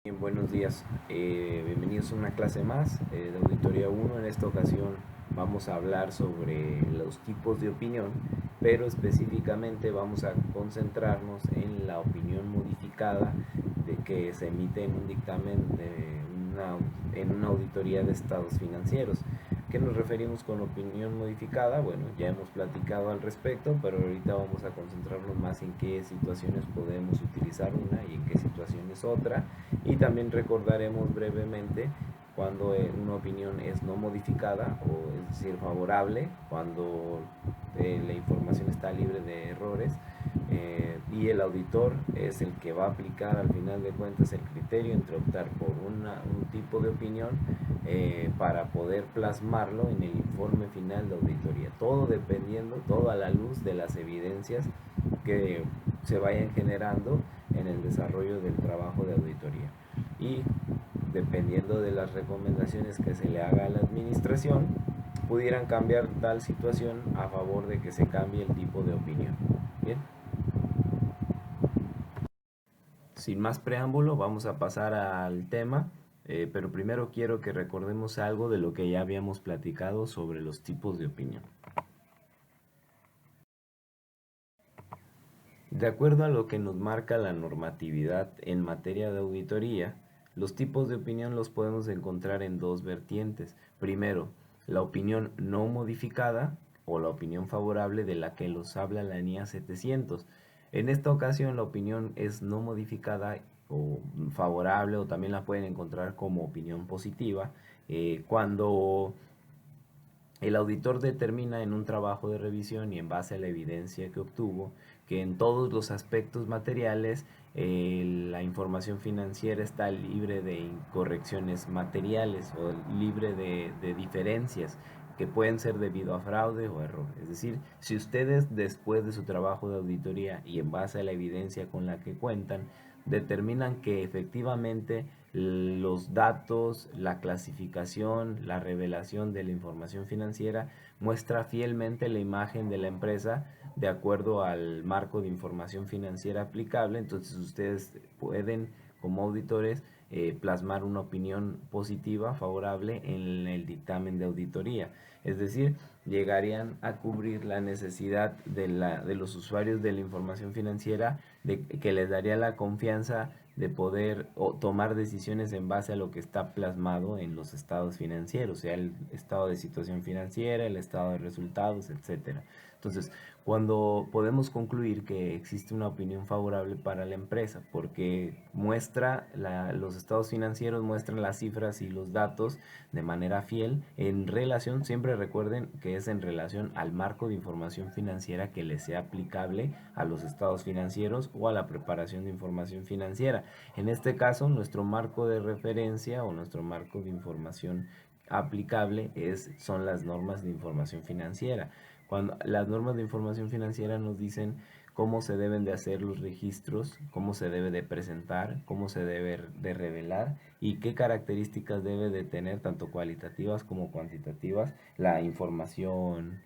Bien, buenos días, bienvenidos a una clase más de Auditoría 1. En esta ocasión vamos a hablar sobre los tipos de opinión, pero específicamente vamos a concentrarnos en la opinión modificada de que se emite en un dictamen en una auditoría de estados financieros. ¿Qué nos referimos con opinión modificada? Bueno, ya hemos platicado al respecto, pero ahorita vamos a concentrarnos más en qué situaciones podemos utilizar una y en qué situaciones otra, y también recordaremos brevemente cuando una opinión es no modificada, o es decir, favorable, cuando la información está libre de errores, y el auditor es el que va a aplicar al final de cuentas el criterio entre optar por un tipo de opinión para poder plasmarlo en el informe final de auditoría. Todo dependiendo, todo a la luz de las evidencias que se vayan generando en el desarrollo del trabajo de auditoría, y dependiendo de las recomendaciones que se le haga a la administración, pudieran cambiar tal situación a favor de que se cambie el tipo de opinión. Bien, sin más preámbulo, vamos a pasar al tema, pero primero quiero que recordemos algo de lo que ya habíamos platicado sobre los tipos de opinión. De acuerdo a lo que nos marca la normatividad en materia de auditoría, los tipos de opinión los podemos encontrar en dos vertientes. Primero, la opinión no modificada o la opinión favorable de la que los habla la NIA 700. En esta ocasión la opinión es no modificada o favorable, o también la pueden encontrar como opinión positiva, cuando el auditor determina en un trabajo de revisión y en base a la evidencia que obtuvo que en todos los aspectos materiales la información financiera está libre de incorrecciones materiales o libre de diferencias que pueden ser debido a fraude o error. Es decir, si ustedes después de su trabajo de auditoría y en base a la evidencia con la que cuentan, determinan que efectivamente los datos, la clasificación, la revelación de la información financiera muestra fielmente la imagen de la empresa de acuerdo al marco de información financiera aplicable, entonces ustedes pueden, como auditores, plasmar una opinión positiva, favorable en el dictamen de auditoría. Es decir, llegarían a cubrir la necesidad de los usuarios de la información financiera, que les daría la confianza de poder tomar decisiones en base a lo que está plasmado en los estados financieros, sea el estado de situación financiera, el estado de resultados, etcétera. Entonces, cuando podemos concluir que existe una opinión favorable para la empresa, porque los estados financieros muestran las cifras y los datos de manera fiel en relación, siempre recuerden que es en relación al marco de información financiera que les sea aplicable a los estados financieros o a la preparación de información financiera. En este caso, nuestro marco de referencia o nuestro marco de información aplicable son las normas de información financiera. Cuando las normas de información financiera nos dicen cómo se deben de hacer los registros, cómo se debe de presentar, cómo se debe de revelar y qué características debe de tener, tanto cualitativas como cuantitativas, la información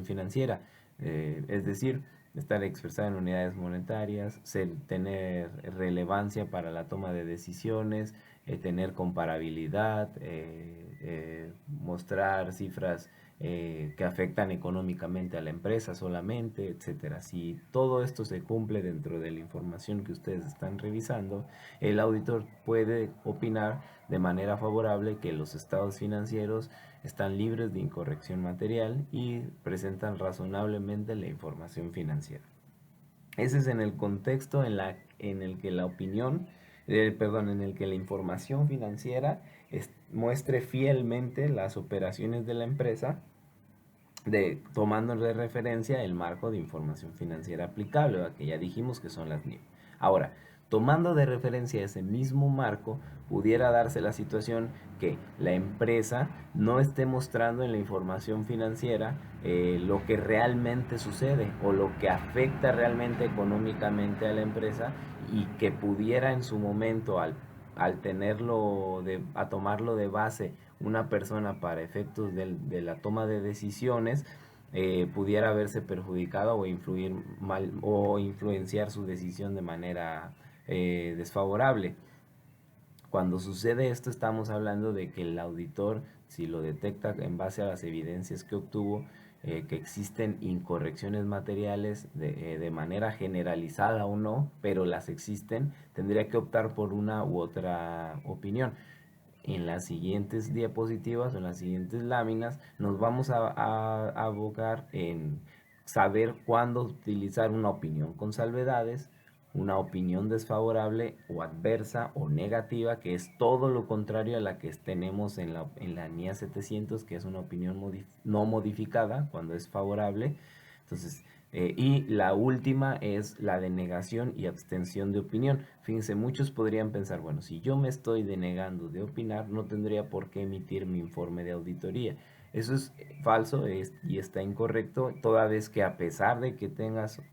financiera. Es decir, estar expresada en unidades monetarias, tener relevancia para la toma de decisiones, tener comparabilidad, mostrar cifras que afectan económicamente a la empresa solamente, etcétera. Si todo esto se cumple dentro de la información que ustedes están revisando, el auditor puede opinar de manera favorable que los estados financieros están libres de incorrección material y presentan razonablemente la información financiera. Ese es en el contexto en el que la opinión, en el que la información financiera muestre fielmente las operaciones de la empresa, tomando de referencia el marco de información financiera aplicable, ¿verdad? Que ya dijimos que son las NIF. Ahora, tomando de referencia ese mismo marco, pudiera darse la situación que la empresa no esté mostrando en la información financiera lo que realmente sucede o lo que afecta realmente económicamente a la empresa, y que pudiera en su momento, al a tomarlo de base una persona para efectos de la toma de decisiones, pudiera verse perjudicada o influir mal o influenciar su decisión de manera desfavorable. Cuando sucede esto, estamos hablando de que el auditor, si lo detecta en base a las evidencias que obtuvo, que existen incorrecciones materiales de manera generalizada o no, pero las existen, tendría que optar por una u otra opinión. En las siguientes diapositivas o en las siguientes láminas nos vamos a abocar en saber cuándo utilizar una opinión con salvedades, una opinión desfavorable o adversa o negativa, que es todo lo contrario a la que tenemos en la NIA 700, que es una opinión no modificada cuando es favorable. Entonces, y la última es la denegación y abstención de opinión. Fíjense, muchos podrían pensar, bueno, si yo me estoy denegando de opinar, no tendría por qué emitir mi informe de auditoría. Eso es falso y está incorrecto, toda vez que a pesar de que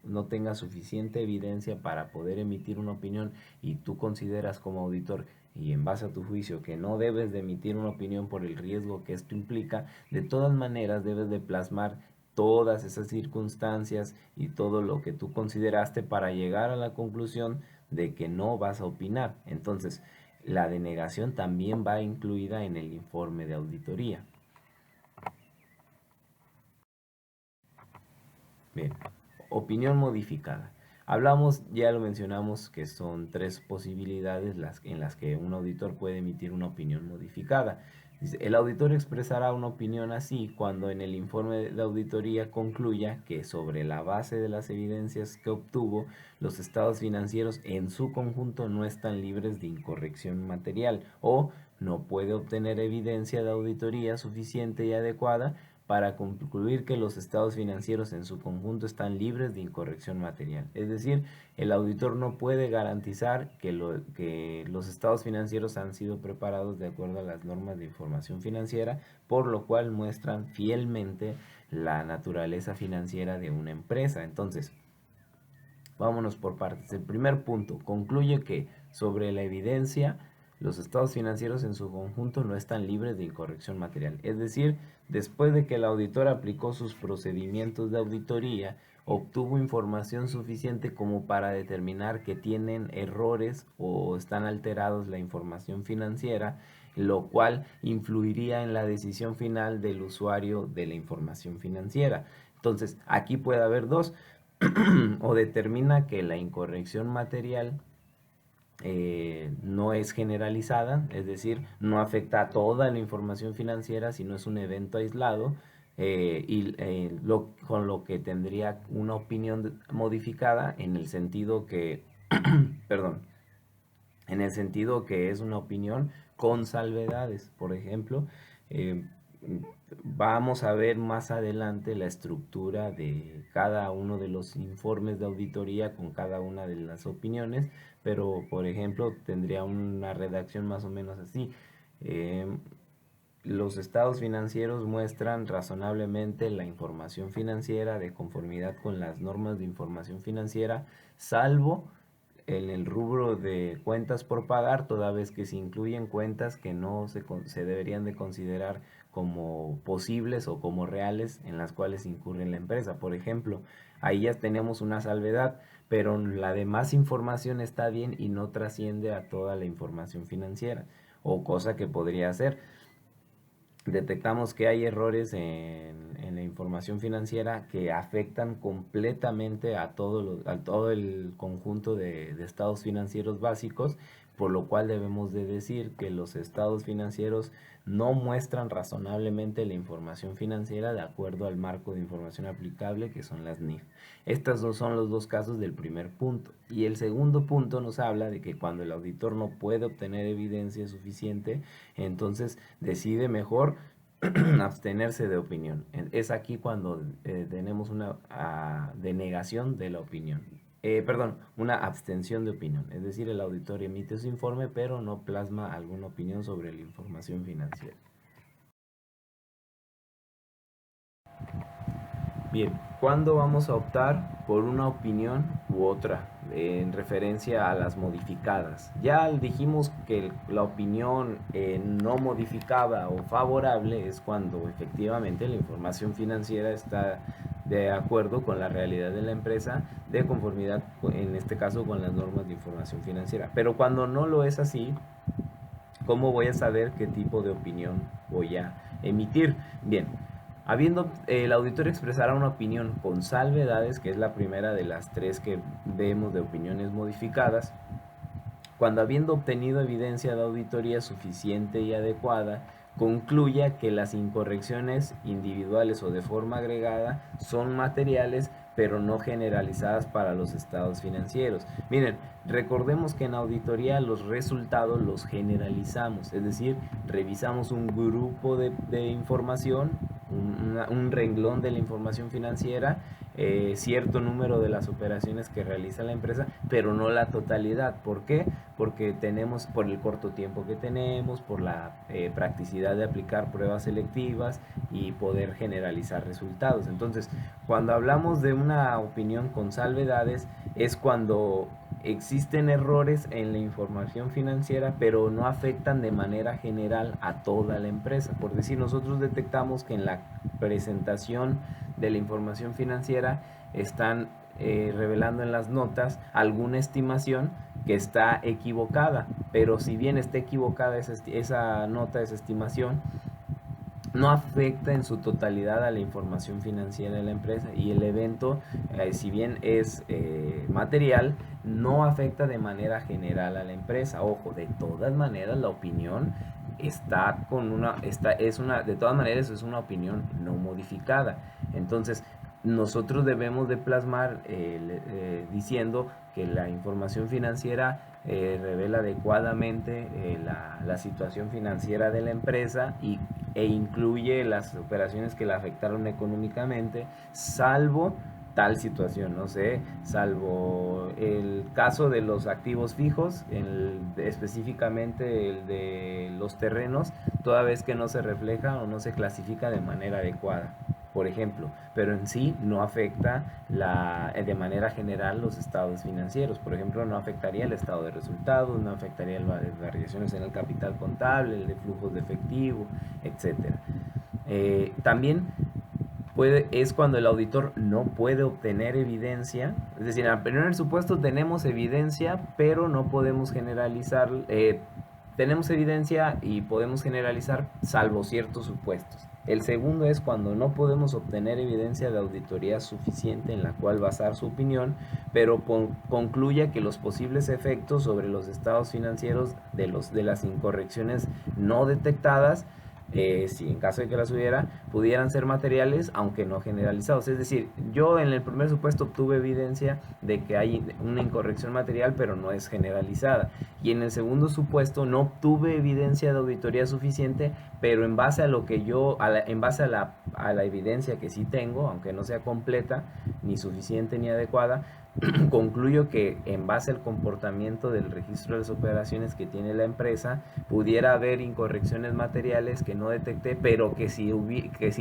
no tengas suficiente evidencia para poder emitir una opinión y tú consideras como auditor y en base a tu juicio que no debes de emitir una opinión por el riesgo que esto implica, de todas maneras debes de plasmar todas esas circunstancias y todo lo que tú consideraste para llegar a la conclusión de que no vas a opinar. Entonces, la denegación también va incluida en el informe de auditoría. Bien, opinión modificada. Hablamos, ya lo mencionamos, que son tres posibilidades en las que un auditor puede emitir una opinión modificada. El auditor expresará una opinión así cuando en el informe de auditoría concluya que sobre la base de las evidencias que obtuvo, los estados financieros en su conjunto no están libres de incorrección material o no puede obtener evidencia de auditoría suficiente y adecuada para concluir que los estados financieros en su conjunto están libres de incorrección material. Es decir, el auditor no puede garantizar que los estados financieros han sido preparados de acuerdo a las normas de información financiera, por lo cual muestran fielmente la naturaleza financiera de una empresa. Entonces, vámonos por partes. El primer punto concluye que sobre la evidencia los estados financieros en su conjunto no están libres de incorrección material. Es decir, después de que el auditor aplicó sus procedimientos de auditoría, obtuvo información suficiente como para determinar que tienen errores o están alterados la información financiera, lo cual influiría en la decisión final del usuario de la información financiera. Entonces, aquí puede haber dos. O determina que la incorrección material no es generalizada, es decir, no afecta a toda la información financiera, sino es un evento aislado, con lo que tendría una opinión modificada en el sentido que, perdón, en el sentido que es una opinión con salvedades. Por ejemplo, eh, vamos a ver más adelante la estructura de cada uno de los informes de auditoría con cada una de las opiniones, pero por ejemplo tendría una redacción más o menos así. Eh, los estados financieros muestran razonablemente la información financiera de conformidad con las normas de información financiera, salvo en el rubro de cuentas por pagar, toda vez que se incluyen cuentas que no se deberían de considerar como posibles o como reales en las cuales incurre la empresa. Por ejemplo, ahí ya tenemos una salvedad, pero la demás información está bien y no trasciende a toda la información financiera, o cosa que podría ser. Detectamos que hay errores en la información financiera que afectan completamente a todo el conjunto de estados financieros básicos, por lo cual debemos de decir que los estados financieros no muestran razonablemente la información financiera de acuerdo al marco de información aplicable, que son las NIF. Estos dos son los dos casos del primer punto. Y el segundo punto nos habla de que cuando el auditor no puede obtener evidencia suficiente, entonces decide mejor abstenerse de opinión. Es aquí cuando tenemos una denegación de la opinión. Perdón, una abstención de opinión. Es decir, el auditor emite su informe, pero no plasma alguna opinión sobre la información financiera. Bien, ¿cuándo vamos a optar por una opinión u otra en referencia a las modificadas? Ya dijimos que la opinión no modificada o favorable es cuando efectivamente la información financiera está de acuerdo con la realidad de la empresa, de conformidad, en este caso, con las normas de información financiera. Pero cuando no lo es así, ¿cómo voy a saber qué tipo de opinión voy a emitir? Bien, el auditor expresará una opinión con salvedades, que es la primera de las tres que vemos de opiniones modificadas, cuando habiendo obtenido evidencia de auditoría suficiente y adecuada, concluya que las incorrecciones individuales o de forma agregada son materiales pero no generalizadas para los estados financieros. Miren, recordemos que en auditoría los resultados los generalizamos, es decir, revisamos un grupo de información, un renglón de la información financiera, cierto número de las operaciones que realiza la empresa, pero no la totalidad. ¿Por qué? Porque tenemos, por el corto tiempo que tenemos, por la practicidad de aplicar pruebas selectivas y poder generalizar resultados. Entonces, cuando hablamos de una opinión con salvedades, es cuando existen errores en la información financiera, pero no afectan de manera general a toda la empresa. Por decir, nosotros detectamos que en la presentación de la información financiera están revelando en las notas alguna estimación que está equivocada, pero si bien está equivocada esa nota, esa estimación, no afecta en su totalidad a la información financiera de la empresa, y el evento, si bien es material, no afecta de manera general a la empresa. Ojo, de todas maneras la opinión de todas maneras es una opinión no modificada. Entonces, nosotros debemos de plasmar diciendo que la información financiera revela adecuadamente la situación financiera de la empresa e incluye las operaciones que la afectaron económicamente, salvo tal situación, no sé, salvo el caso de los activos fijos, específicamente el de los terrenos, toda vez que no se refleja o no se clasifica de manera adecuada, por ejemplo, pero en sí no afecta de manera general los estados financieros. Por ejemplo, no afectaría el estado de resultados, no afectaría las variaciones en el capital contable, el de flujos de efectivo, etcétera. También es cuando el auditor no puede obtener evidencia, es decir, en el primer supuesto tenemos evidencia, pero no podemos generalizar, tenemos evidencia y podemos generalizar salvo ciertos supuestos. El segundo es cuando no podemos obtener evidencia de auditoría suficiente en la cual basar su opinión, pero concluya que los posibles efectos sobre los estados financieros de las incorrecciones no detectadas, si en caso de que las hubiera, pudieran ser materiales, aunque no generalizados. Es decir, yo en el primer supuesto obtuve evidencia de que hay una incorrección material, pero no es generalizada. Y en el segundo supuesto no obtuve evidencia de auditoría suficiente, pero en base a lo que en base a la evidencia que sí tengo, aunque no sea completa, ni suficiente ni adecuada, concluyo que en base al comportamiento del registro de las operaciones que tiene la empresa, pudiera haber incorrecciones materiales que no detecté, pero que si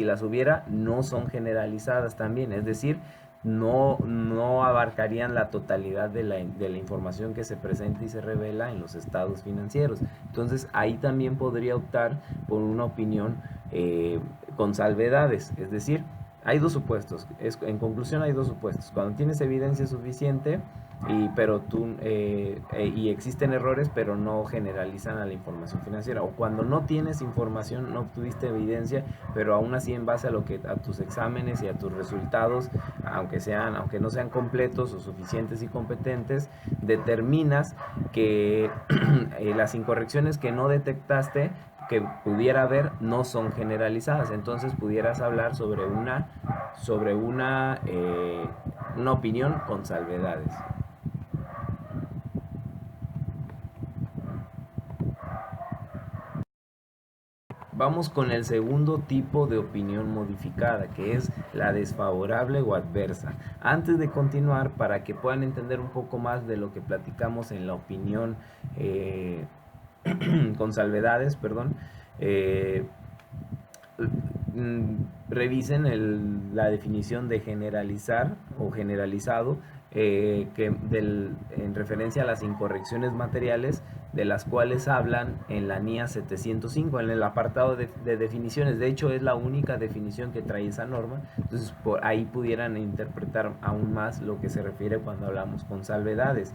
las hubiera, no son generalizadas también. Es decir, no abarcarían la totalidad de la información que se presenta y se revela en los estados financieros. Entonces ahí también podría optar por una opinión con salvedades, es decir, hay dos supuestos. En conclusión, hay dos supuestos. Cuando tienes evidencia suficiente y existen errores, pero no generalizan a la información financiera. O cuando no tienes información, no obtuviste evidencia, pero aún así en base a tus exámenes y a tus resultados, aunque no sean completos o suficientes y competentes, determinas que las incorrecciones que no detectaste que pudiera haber no son generalizadas. Entonces pudieras hablar sobre una opinión con salvedades. Vamos con el segundo tipo de opinión modificada, que es la desfavorable o adversa. Antes de continuar, para que puedan entender un poco más de lo que platicamos en la opinión con salvedades, perdón, eh, revisen la definición de generalizar o generalizado, en referencia a las incorrecciones materiales, de las cuales hablan en la NIA 705, en el apartado de definiciones. De hecho, es la única definición que trae esa norma, entonces por ahí pudieran interpretar aún más lo que se refiere cuando hablamos con salvedades.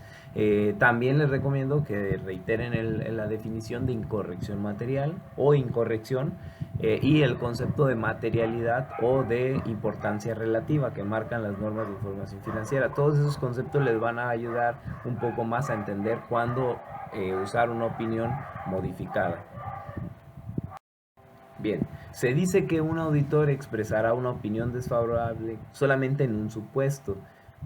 También les recomiendo que reiteren la definición de incorrección material o incorrección, y el concepto de materialidad o de importancia relativa que marcan las normas de información financiera. Todos esos conceptos les van a ayudar un poco más a entender cuándo usar una opinión modificada. Bien, se dice que un auditor expresará una opinión desfavorable solamente en un supuesto,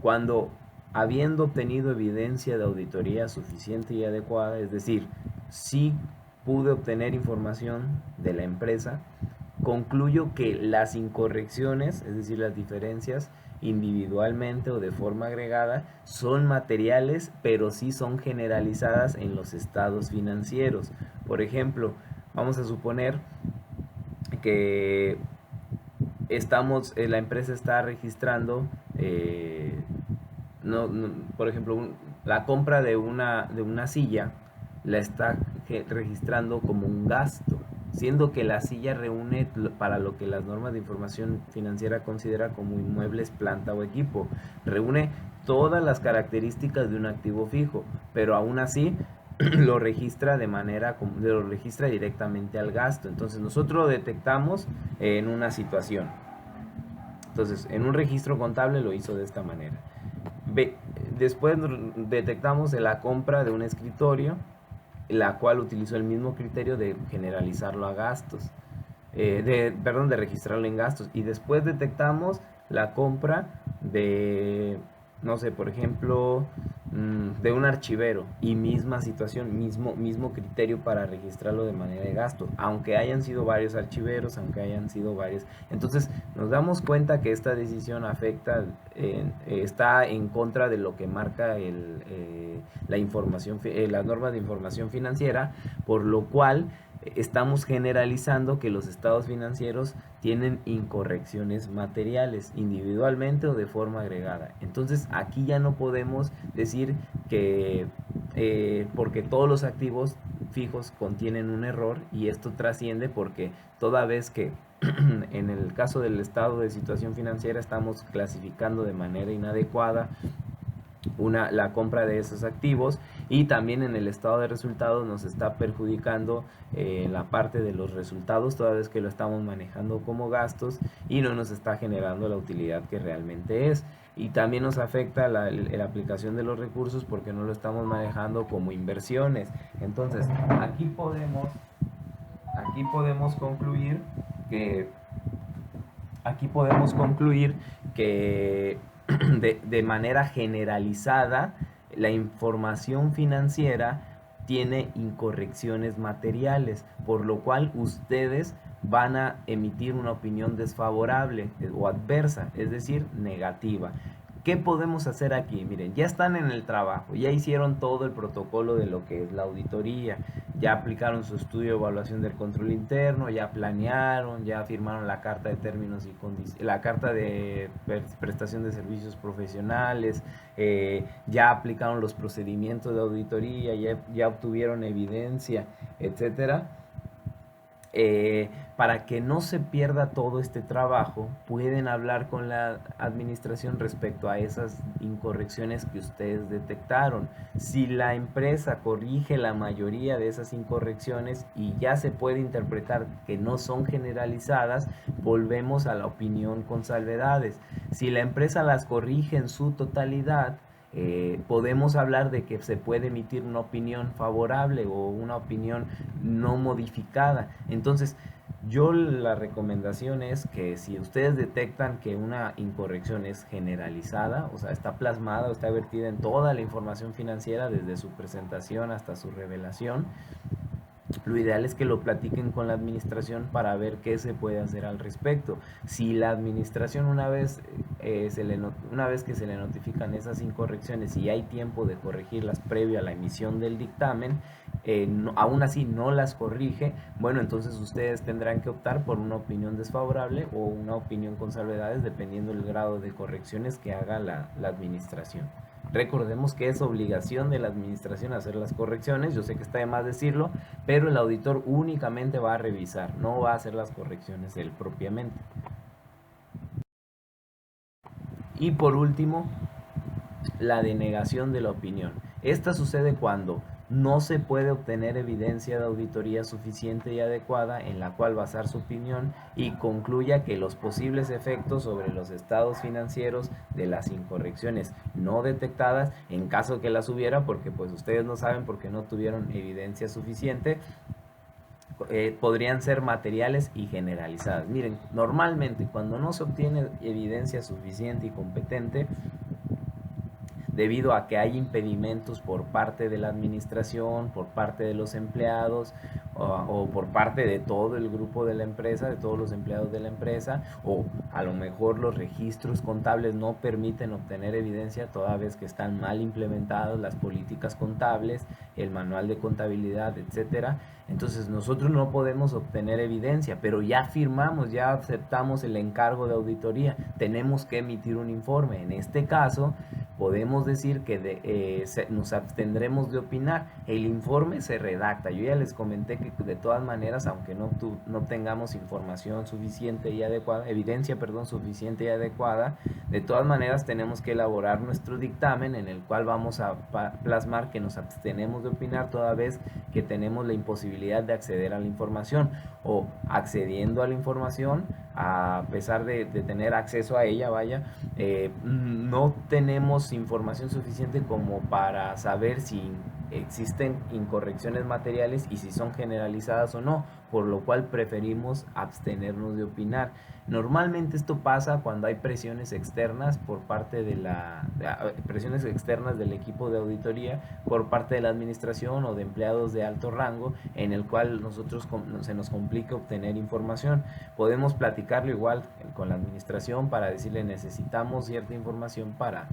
cuando, habiendo obtenido evidencia de auditoría suficiente y adecuada, es decir, si pude obtener información de la empresa, concluyo que las incorrecciones, es decir, las diferencias, individualmente o de forma agregada, son materiales, pero sí son generalizadas en los estados financieros. Por ejemplo, vamos a suponer que la empresa está registrando, por ejemplo, la compra de una silla la está registrando como un gasto, siendo que la silla reúne para lo que las normas de información financiera considera como inmuebles, planta o equipo. Reúne todas las características de un activo fijo, pero aún así lo registra directamente al gasto. Entonces nosotros lo detectamos en una situación. Entonces, en un registro contable lo hizo de esta manera. Después detectamos la compra de un escritorio, la cual utilizó el mismo criterio de generalizarlo a gastos, de registrarlo en gastos. Y después detectamos la compra de, no sé, por ejemplo, de un archivero, y misma situación, mismo criterio para registrarlo de manera de gasto, aunque hayan sido varios archiveros, aunque hayan sido varios. Entonces nos damos cuenta que esta decisión está en contra de lo que marca las normas de información financiera, por lo cual estamos generalizando que los estados financieros tienen incorrecciones materiales, individualmente o de forma agregada. Entonces aquí ya no podemos decir que porque todos los activos fijos contienen un error, y esto trasciende porque toda vez que en el caso del estado de situación financiera estamos clasificando de manera inadecuada la compra de esos activos, y también en el estado de resultados nos está perjudicando la parte de los resultados, toda vez que lo estamos manejando como gastos y no nos está generando la utilidad que realmente es. Y también nos afecta la aplicación de los recursos porque no lo estamos manejando como inversiones. Entonces aquí podemos concluir que de manera generalizada la información financiera tiene incorrecciones materiales, por lo cual ustedes van a emitir una opinión desfavorable o adversa, es decir, negativa. ¿Qué podemos hacer aquí? Miren, ya están en el trabajo, ya hicieron todo el protocolo de lo que es la auditoría, ya aplicaron su estudio de evaluación del control interno, ya planearon, ya firmaron la carta de términos y condiciones, la carta de prestación de servicios profesionales, ya aplicaron los procedimientos de auditoría, ya obtuvieron evidencia, etcétera. Para que no se pierda todo este trabajo, pueden hablar con la administración respecto a esas incorrecciones que ustedes detectaron. Si la empresa corrige la mayoría de esas incorrecciones y ya se puede interpretar que no son generalizadas, volvemos a la opinión con salvedades. Si la empresa las corrige en su totalidad, podemos hablar de que se puede emitir una opinión favorable o una opinión no modificada. Entonces, la recomendación es que si ustedes detectan que una incorrección es generalizada, o sea, está plasmada o está vertida en toda la información financiera desde su presentación hasta su revelación, lo ideal es que lo platiquen con la administración para ver qué se puede hacer al respecto. Si la administración una vez que se le notifican esas incorrecciones y hay tiempo de corregirlas previo a la emisión del dictamen, aún así no las corrige, bueno, entonces ustedes tendrán que optar por una opinión desfavorable o una opinión con salvedades dependiendo del grado de correcciones que haga la administración. Recordemos que es obligación de la administración hacer las correcciones, yo sé que está de más decirlo, pero el auditor únicamente va a revisar, no va a hacer las correcciones él propiamente. Y por último, la denegación de la opinión. Esta sucede cuando no se puede obtener evidencia de auditoría suficiente y adecuada en la cual basar su opinión y concluya que los posibles efectos sobre los estados financieros de las incorrecciones no detectadas, en caso que las hubiera, porque pues ustedes no saben porque no tuvieron evidencia suficiente, podrían ser materiales y generalizadas. Miren, normalmente cuando no se obtiene evidencia suficiente y competente, debido a que hay impedimentos por parte de la administración, por parte de los empleados o por parte de todo el grupo de la empresa, de todos los empleados de la empresa, o a lo mejor los registros contables no permiten obtener evidencia toda vez que están mal implementadas las políticas contables, el manual de contabilidad, etcétera. Entonces nosotros no podemos obtener evidencia, pero ya firmamos, ya aceptamos el encargo de auditoría, tenemos que emitir un informe. En este caso, podemos decir que nos abstendremos de opinar. El informe se redacta. Yo ya les comenté que de todas maneras, aunque no tengamos información suficiente y adecuada, evidencia, perdón, suficiente y adecuada, de todas maneras tenemos que elaborar nuestro dictamen en el cual vamos a plasmar que nos abstenemos de opinar toda vez que tenemos la imposibilidad de acceder a la información, o accediendo a la información, a pesar de tener acceso a ella, vaya, no tenemos información suficiente como para saber si existen incorrecciones materiales y si son generalizadas o no, por lo cual preferimos abstenernos de opinar. Normalmente esto pasa cuando hay presiones externas por parte de presiones externas del equipo de auditoría, por parte de la administración o de empleados de alto rango, en el cual nosotros se nos complica obtener información. Podemos platicarlo igual con la administración para decirle necesitamos cierta información para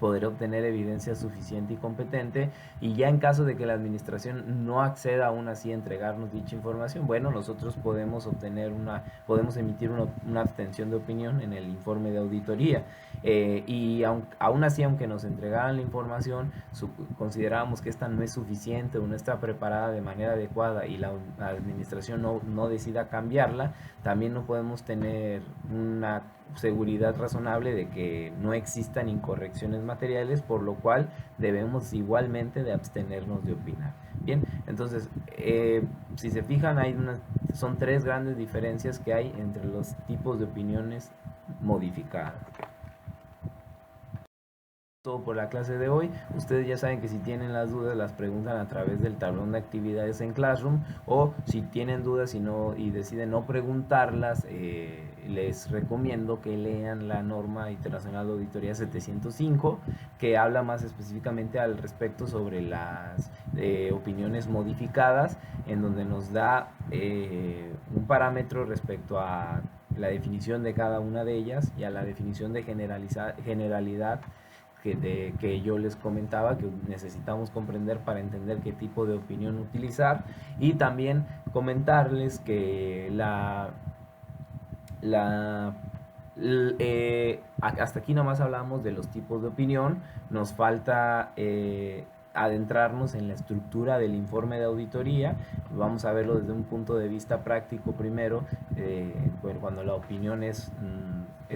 poder obtener evidencia suficiente y competente, y ya en caso de que la administración no acceda aún así a entregarnos dicha información, bueno, nosotros podemos emitir una abstención de opinión en el informe de auditoría, y aún así, aunque nos entregaran la información, considerábamos que esta no es suficiente o no está preparada de manera adecuada y la administración no decida cambiarla, también no podemos tener una seguridad razonable de que no existan incorrecciones materiales, por lo cual debemos igualmente de abstenernos de opinar. Bien, entonces, si se fijan, son tres grandes diferencias que hay entre los tipos de opiniones modificadas. Todo por la clase de hoy. Ustedes ya saben que si tienen las dudas las preguntan a través del tablón de actividades en Classroom, o si tienen dudas y deciden no preguntarlas, les recomiendo que lean la norma internacional de auditoría 705, que habla más específicamente al respecto sobre las opiniones modificadas, en donde nos da un parámetro respecto a la definición de cada una de ellas y a la definición de generalidad que yo les comentaba, que necesitamos comprender para entender qué tipo de opinión utilizar, y también comentarles que hasta aquí nomás hablamos de los tipos de opinión. Nos falta adentrarnos en la estructura del informe de auditoría. Vamos a verlo desde un punto de vista práctico primero, bueno, cuando la opinión es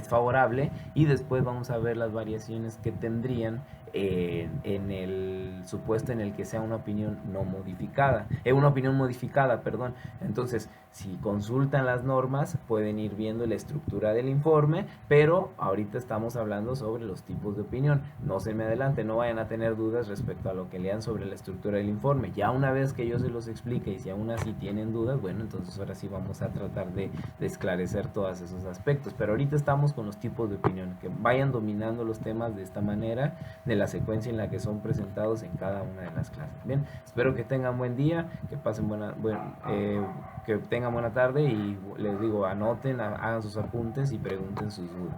favorable, y después vamos a ver las variaciones que tendrían en el supuesto en el que sea una opinión no modificada, una opinión modificada, perdón. Entonces, si consultan las normas, pueden ir viendo la estructura del informe, pero ahorita estamos hablando sobre los tipos de opinión. No se me adelante, no vayan a tener dudas respecto a lo que lean sobre la estructura del informe. Ya una vez que yo se los explique, y si aún así tienen dudas, bueno, entonces ahora sí vamos a tratar de esclarecer todos esos aspectos. Pero ahorita estamos con los tipos de opinión, que vayan dominando los temas de esta manera, de la secuencia en la que son presentados en cada una de las clases. Bien, espero que tengan buen día, que pasen que tengan buena tarde, y les digo, anoten, hagan sus apuntes y pregunten sus dudas.